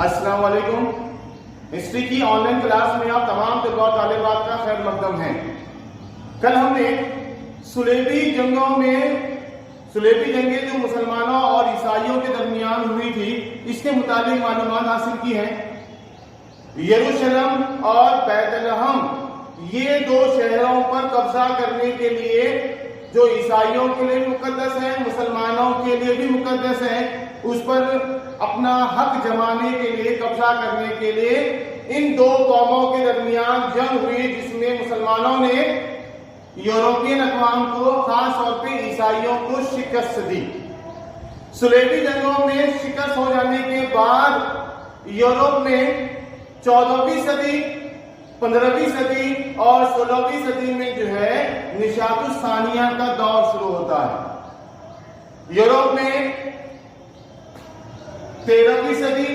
السلام علیکم. ہسٹری کی آن لائن کلاس میں آپ تمام طلباء اور طالبات کا خیر مقدم ہے. کل ہم نے صلیبی جنگیں جو مسلمانوں اور عیسائیوں کے درمیان ہوئی تھی اس کے متعلق معلومات حاصل کی ہیں. یروشلم اور بیت لحم یہ دو شہروں پر قبضہ کرنے کے لیے جو عیسائیوں کے لیے مقدس ہے مسلمانوں کے لیے بھی مقدس ہے, اس پر اپنا حق جمانے کے لیے قبضہ کرنے کے لیے ان دو قوموں کے درمیان جنگ ہوئی جس میں مسلمانوں نے یورپین اقوام کو خاص طور پہ عیسائیوں کو شکست دی. صلیبی جنگوں میں شکست ہو جانے کے بعد یورپ میں 14ویں صدی 15ویں صدی اور 16ویں صدی میں جو ہے نشاط الثانیہ کا دور شروع ہوتا ہے. یورپ میں 13ویں صدی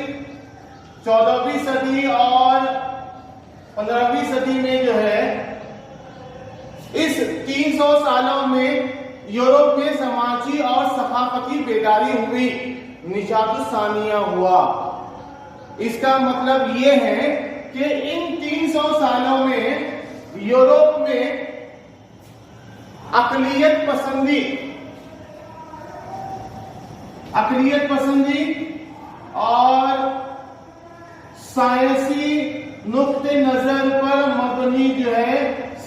14ویں صدی اور 15ویں صدی میں جو ہے اس 300 سالوں میں یورپ میں سماجی اور ثقافتی بیداری ہوئی, نشاط الثانیہ ہوا. اس کا مطلب یہ ہے کہ ان 300 سالوں میں یورپ میں اقلیت پسندی اور سائنسی نقطہ نظر پر مبنی جو ہے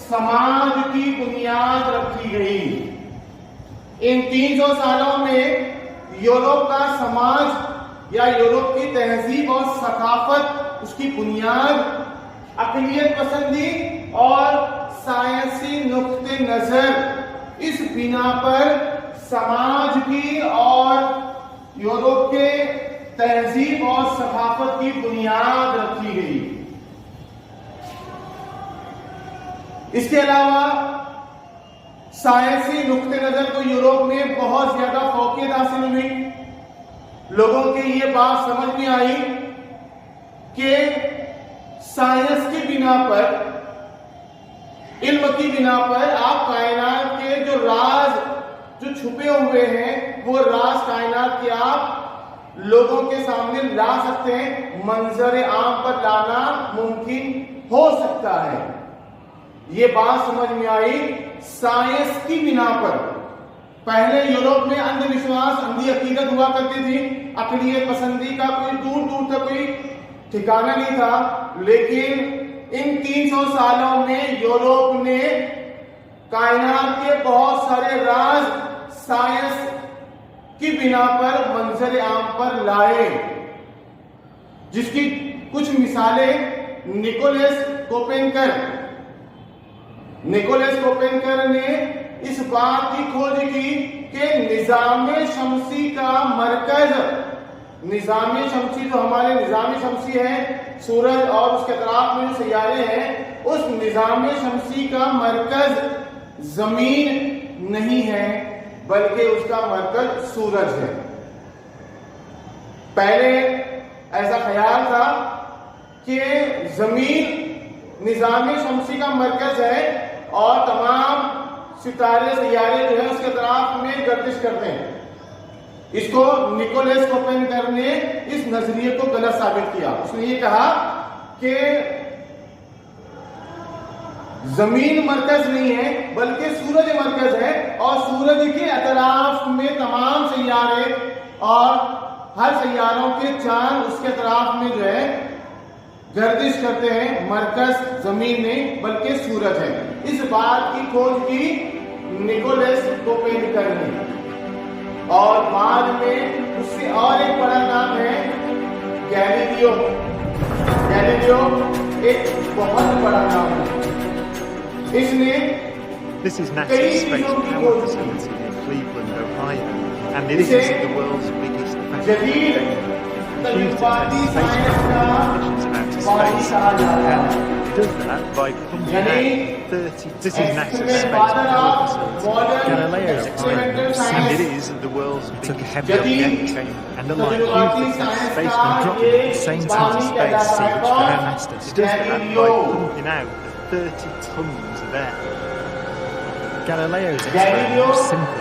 سماج کی بنیاد رکھی گئی. ان 300 سالوں میں یورپ کا سماج یا یورپ کی تہذیب اور ثقافت اس کی بنیاد اقلیت پسندی اور سائنسی نقطہ نظر اس بنا پر سماج کی اور یورپ کے تہذیب اور ثقافت کی بنیاد رکھی گئی. اس کے علاوہ سائنسی نقطہ نظر کو یورپ میں بہت زیادہ فوقیت حاصل ہوئی. لوگوں کی یہ بات سمجھ میں آئی کہ سائنس کی بنا پر علم کی بنا پر آپ کائنات کے جو راز جو چھپے ہوئے ہیں وہ راز کائنات کے آپ لوگوں کے سامنے لا سکتے ہیں, منظر عام پر لانا ممکن ہو سکتا ہے. یہ بات سمجھ میں آئی سائنس کی بنا پر. پہلے یورپ میں اندھ وشواس اندھی عقیدت ہوا کرتی تھی, اقلیت پسندی کا کوئی دور دور تک کوئی ٹھکانہ نہیں تھا, لیکن ان 300 سالوں میں یورپ نے کائنات کے بہت سارے راز سائنس کی بنا پر منظر عام پر لائے, جس کی کچھ مثالیں نکولس کوپرنیکس نے اس بات کی کھوج کی کہ نظام شمسی کا مرکز, نظام شمسی جو ہمارے نظام شمسی ہے سورج اور اس کے اطراف میں جو سیارے ہیں, اس نظام شمسی کا مرکز زمین نہیں ہے بلکہ اس کا مرکز سورج ہے. پہلے ایسا خیال تھا کہ زمین نظام شمسی کا مرکز ہے اور تمام ستارے سیارے جو ہیں اس کے اطراف میں گردش کرتے ہیں. اس کو نکولس کوپرنیکس نے اس نظریے کو غلط ثابت کیا. اس نے یہ کہا کہ زمین مرکز نہیں ہے بلکہ سورج مرکز ہے, اور سورج کے اطراف میں تمام سیارے اور ہر سیاروں کے چاند اس کے اطراف میں جو ہے گردش کرتے ہیں, مرکز زمین نہیں بلکہ سورج ہے. اس بات کی کھوج کی نکولس کوپرنیکس نے, اور بعد میں اس سے اور ایک بڑا نام ہے گیلیلیو ایک بہت بڑا نام ہے. اس نے This is NASA's Space Power Facility in Cleveland, Ohio, and it is the world's biggest factory. Computer and space missions out to space, and does that by pumping out 30. This is NASA's Space Power Facility, Galileo's experiment, and it is the world's biggest heavy object chain. And unlike Jupiter, space can drop it at the same time as space, so which for our master does that by pumping out 30 tons of air. Galileo's experiment was simple.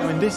Now, in this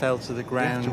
fell to the ground and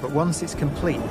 But once it's complete,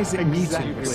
Isaac Newton was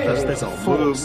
because there's a force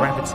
Gravity.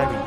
very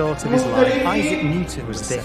thought of his life, Isaac Newton, was this: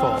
fall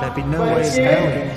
There'd be no way of knowing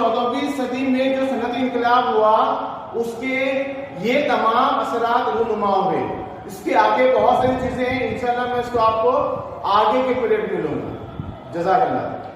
14ویں صدی میں جو صنعتی انقلاب ہوا اس کے یہ تمام اثرات رونما ہوئے. اس کے آگے بہت ساری چیزیں ہیں، انشاءاللہ میں اس کو آپ کو آگے کے پیریڈ میں لوں گا. جزاک اللہ.